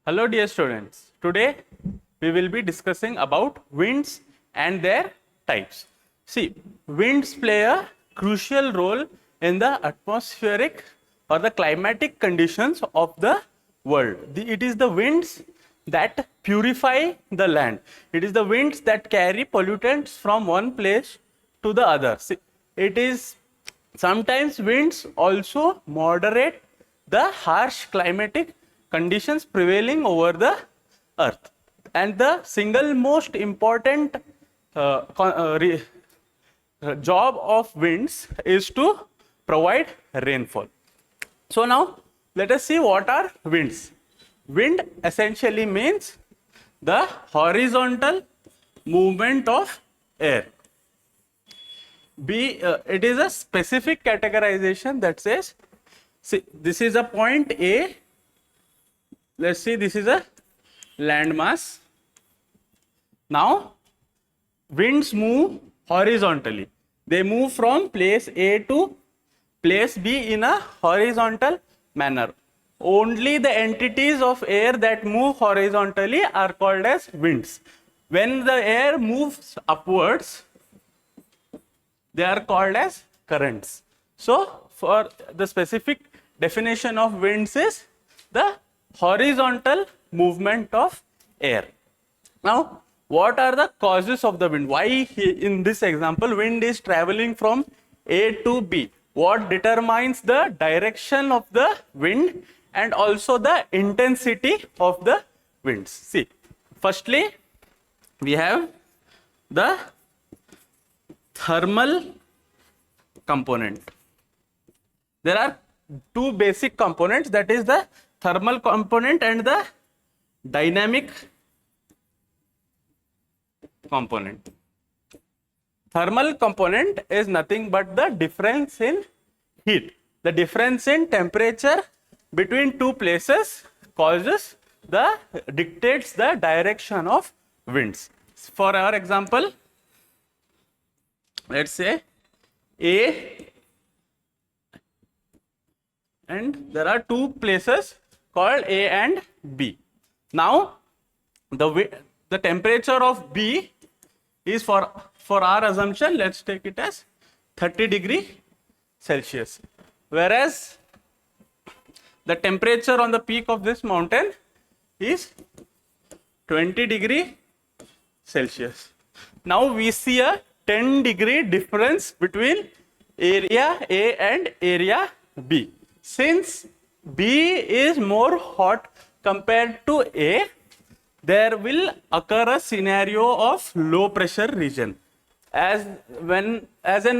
Hello dear students, today we will be discussing about winds and their types. See, winds play a crucial role in the atmospheric or the climatic conditions of the world. It is the winds that purify the land. It is the winds that carry pollutants from one place to the other. See, it is sometimes winds also moderate the harsh climatic conditions prevailing over the earth. And the single most important job of winds is to provide rainfall. So now let us see what are winds. Wind essentially means the horizontal movement of air. It is a specific categorization that says, see, this is a point A. Let's see, this is a landmass. Now, winds move horizontally. They move from place A to place B in a horizontal manner. Only the entities of air that move horizontally are called as winds. When the air moves upwards, they are called as currents. So, for the specific definition of winds is the horizontal movement of air. Now, what are the causes of the wind? Why in this example wind is traveling from A to B? What determines the direction of the wind and also the intensity of the winds? See, firstly, we have the thermal component. There are two basic components, that is the thermal component and the dynamic component. Thermal component is nothing but the difference in heat. The difference in temperature between two places dictates the direction of winds. For our example, let's say A, and there are two places called A and B. Now, the temperature of B is, for our assumption, let's take it as 30 degree Celsius. Whereas the temperature on the peak of this mountain is 20 degree Celsius. Now we see a 10 degree difference between area A and area B. Since B is more hot compared to A, there will occur a scenario of low pressure region. As and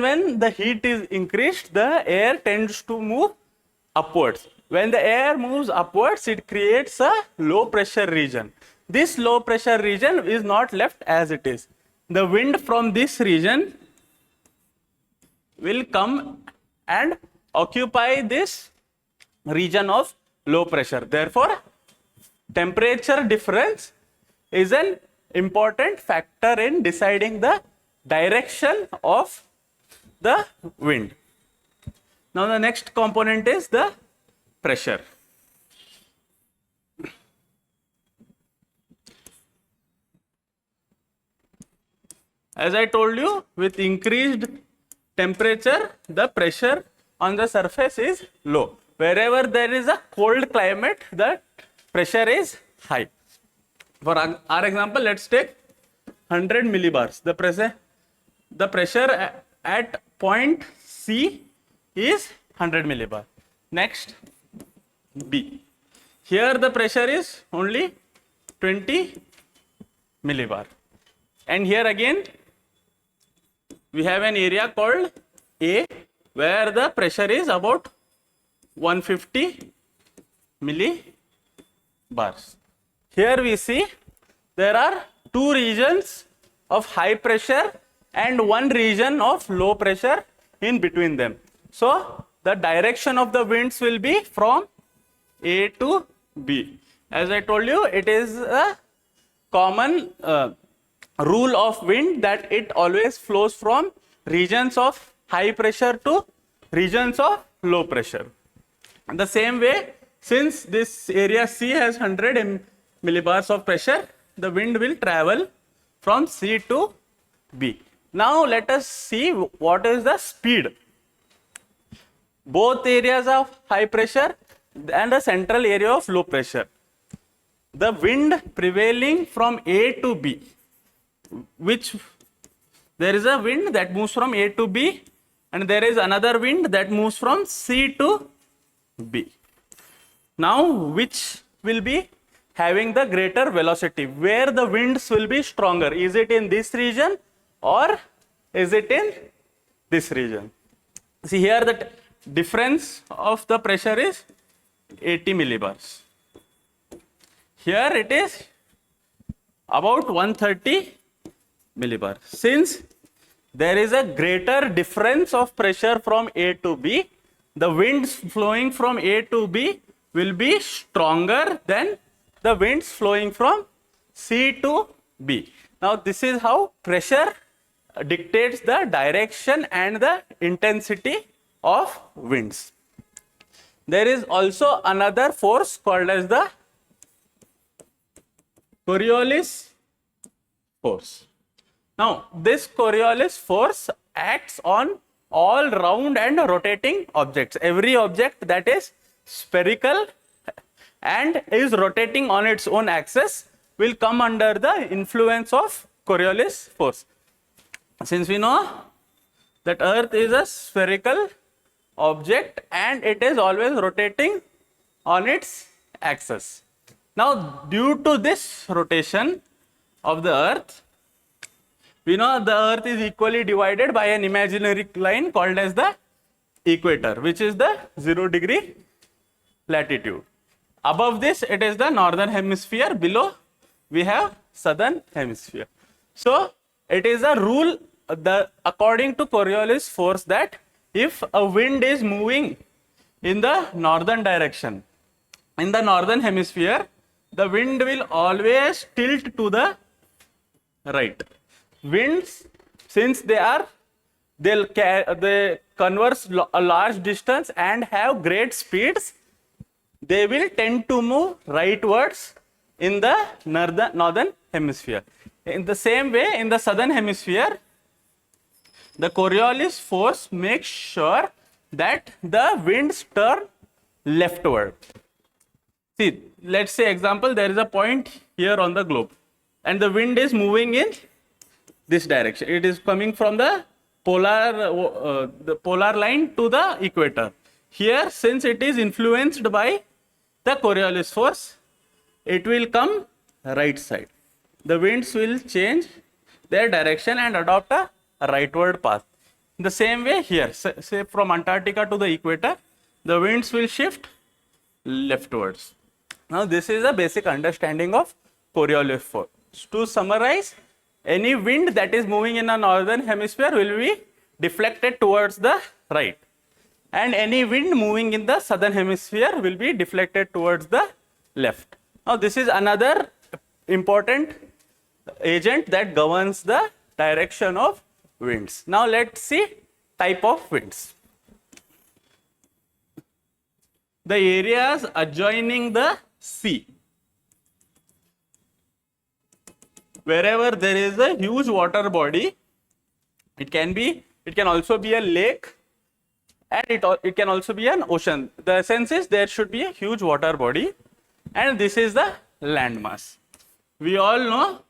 when the heat is increased, the air tends to move upwards. When the air moves upwards, it creates a low pressure region. This low pressure region is not left as it is. The wind from this region will come and occupy this region of low pressure. Therefore, temperature difference is an important factor in deciding the direction of the wind. Now the next component is the pressure. As I told you, with increased temperature, the pressure on the surface is low. Wherever there is a cold climate, the pressure is high. For our example, let's take 100 millibars. The pressure at point C is 100 millibar. Next, B. Here the pressure is only 20 millibar. And here again, we have an area called A, where the pressure is about 150 millibars. Here we see there are two regions of high pressure and one region of low pressure in between them. So the direction of the winds will be from A to B. As I told you, it is a common rule of wind that it always flows from regions of high pressure to regions of low pressure. In the same way, since this area C has 100 millibars of pressure, the wind will travel from C to B. Now let us see what is the speed. Both areas of high pressure and the central area of low pressure. The wind prevailing from A to B, which there is a wind that moves from A to B, and there is another wind that moves from C to B. Now, which will be having the greater velocity? Where the winds will be stronger? Is it in this region or is it in this region? See here, the difference of the pressure is 80 millibars. Here it is about 130 millibars. Since there is a greater difference of pressure from A to B, the winds flowing from A to B will be stronger than the winds flowing from C to B. Now this is how pressure dictates the direction and the intensity of winds. There is also another force called as the Coriolis force. Now, this Coriolis force acts on all round and rotating objects. Every object that is spherical and is rotating on its own axis will come under the influence of Coriolis force. Since we know that Earth is a spherical object and it is always rotating on its axis. Now, due to this rotation of the Earth, we know the Earth is equally divided by an imaginary line called as the equator, which is the 0° latitude. Above this, it is the northern hemisphere. Below, we have southern hemisphere. So, it is a rule according to Coriolis force that if a wind is moving in the northern direction, in the northern hemisphere, the wind will always tilt to the right. Winds, since they converse a large distance and have great speeds, they will tend to move rightwards in the northern hemisphere. In the same way, in the southern hemisphere, the Coriolis force makes sure that the winds turn leftward. See, let's say example, there is a point here on the globe and the wind is moving in this direction. It is coming from the polar line to the equator. Here, since it is influenced by the Coriolis force, it will come right side. The winds will change their direction and adopt a rightward path. In the same way here, say from Antarctica to the equator, the winds will shift leftwards. Now this is a basic understanding of Coriolis force. To summarize, any wind that is moving in the northern hemisphere will be deflected towards the right, and any wind moving in the southern hemisphere will be deflected towards the left. Now this is another important agent that governs the direction of winds. Now let's see type of winds. The areas adjoining the sea. Wherever there is a huge water body, it can also be a lake, and it can also be an ocean. The essence is there should be a huge water body, and this is the landmass. We all know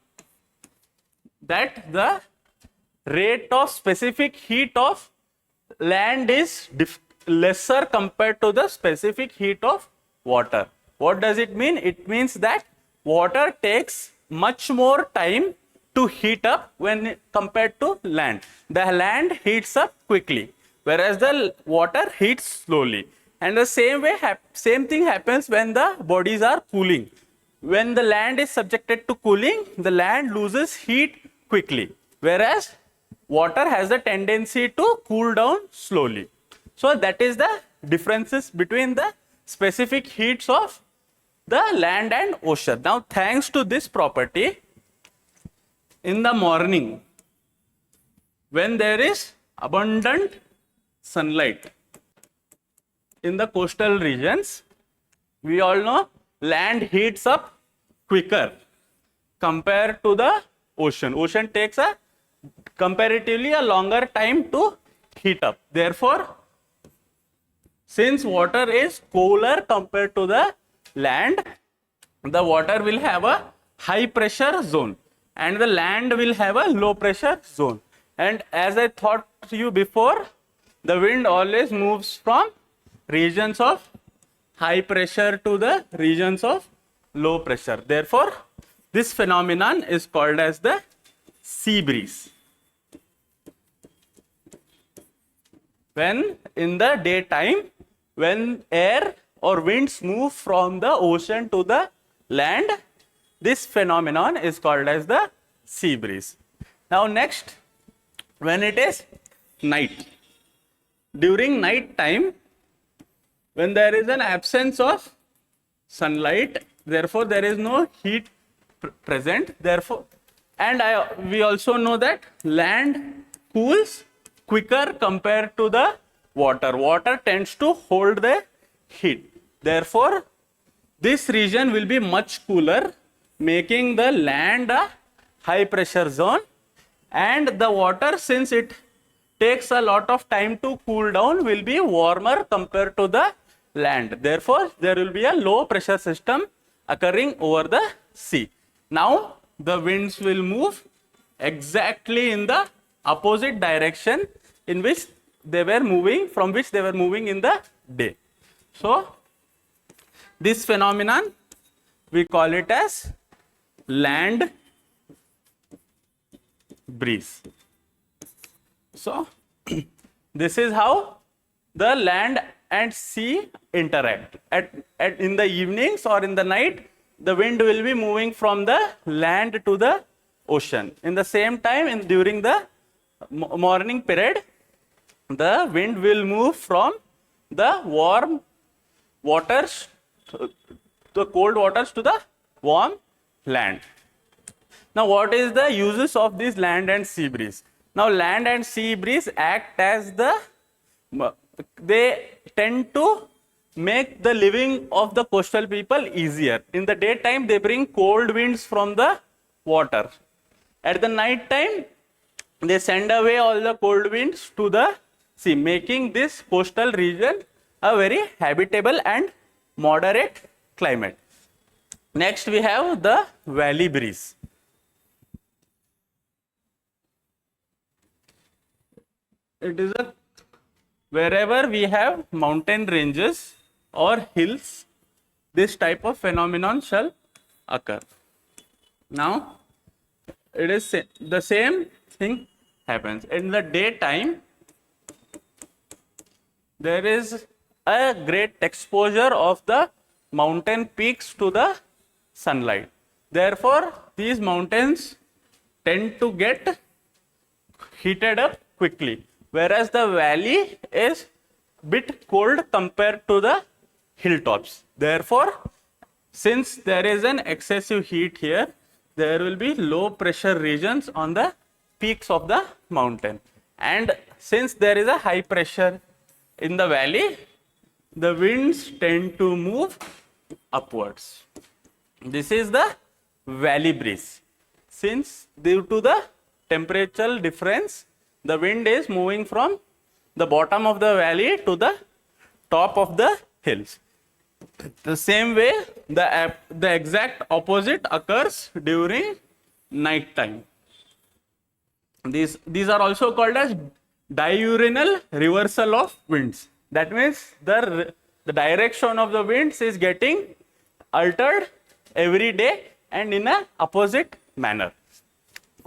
that the rate of specific heat of land is lesser compared to the specific heat of water. What does it mean? It means that water takes much more time to heat up when compared to land. The land heats up quickly, whereas the water heats slowly. And the same thing happens when the bodies are cooling. When the land is subjected to cooling, the land loses heat quickly, whereas water has a tendency to cool down slowly. So that is the differences between the specific heats of the land and ocean. Now, thanks to this property, in the morning, when there is abundant sunlight in the coastal regions, we all know land heats up quicker compared to the ocean. Ocean takes a comparatively a longer time to heat up. Therefore, since water is cooler compared to the land, the water will have a high pressure zone and the land will have a low pressure zone. And as I thought to you before, the wind always moves from regions of high pressure to the regions of low pressure. Therefore, this phenomenon is called as the sea breeze. When in the daytime, when air or winds move from the ocean to the land, this phenomenon is called as the sea breeze. Now next, when it is night. During night time, when there is an absence of sunlight, therefore there is no heat present, therefore, and we also know that land cools quicker compared to the water. Water tends to hold the heat. Therefore, this region will be much cooler, making the land a high pressure zone, and the water, since it takes a lot of time to cool down, will be warmer compared to the land. Therefore, there will be a low pressure system occurring over the sea. Now, the winds will move exactly in the opposite direction in which they were moving, from which they were moving in the day. So, this phenomenon, we call it as land breeze. So, this is how the land and sea interact. In the evenings or in the night, the wind will be moving from the land to the ocean. In the same time, during the morning period, the wind will move from the warm waters, the cold waters, to the warm land. Now, what is the uses of this land and sea breeze? Now, land and sea breeze act as they tend to make the living of the coastal people easier. In the daytime, they bring cold winds from the water. At the night time, they send away all the cold winds to the sea, making this coastal region a very habitable and moderate climate. Next, we have the valley breeze. It is wherever we have mountain ranges or hills, this type of phenomenon shall occur. Now, it is the same thing happens. In the daytime, there is a great exposure of the mountain peaks to the sunlight. Therefore, these mountains tend to get heated up quickly, whereas the valley is bit cold compared to the hilltops. Therefore, since there is an excessive heat here, there will be low pressure regions on the peaks of the mountain. And since there is a high pressure in the valley, the winds tend to move upwards. This is the valley breeze. Since due to the temperature difference, the wind is moving from the bottom of the valley to the top of the hills. The same way, the exact opposite occurs during night time. These are also called as diurnal reversal of winds. That means the direction of the winds is getting altered every day and in an opposite manner.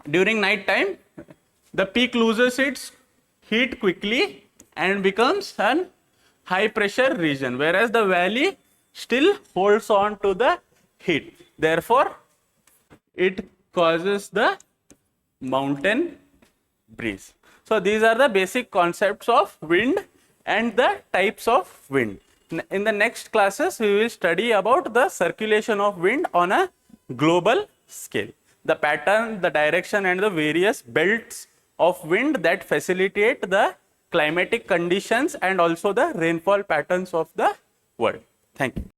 During night time, the peak loses its heat quickly and becomes an high pressure region, whereas the valley still holds on to the heat. Therefore, it causes the mountain breeze. So, these are the basic concepts of wind and the types of wind. In the next classes, we will study about the circulation of wind on a global scale, the pattern, the direction and the various belts of wind that facilitate the climatic conditions and also the rainfall patterns of the world. Thank you.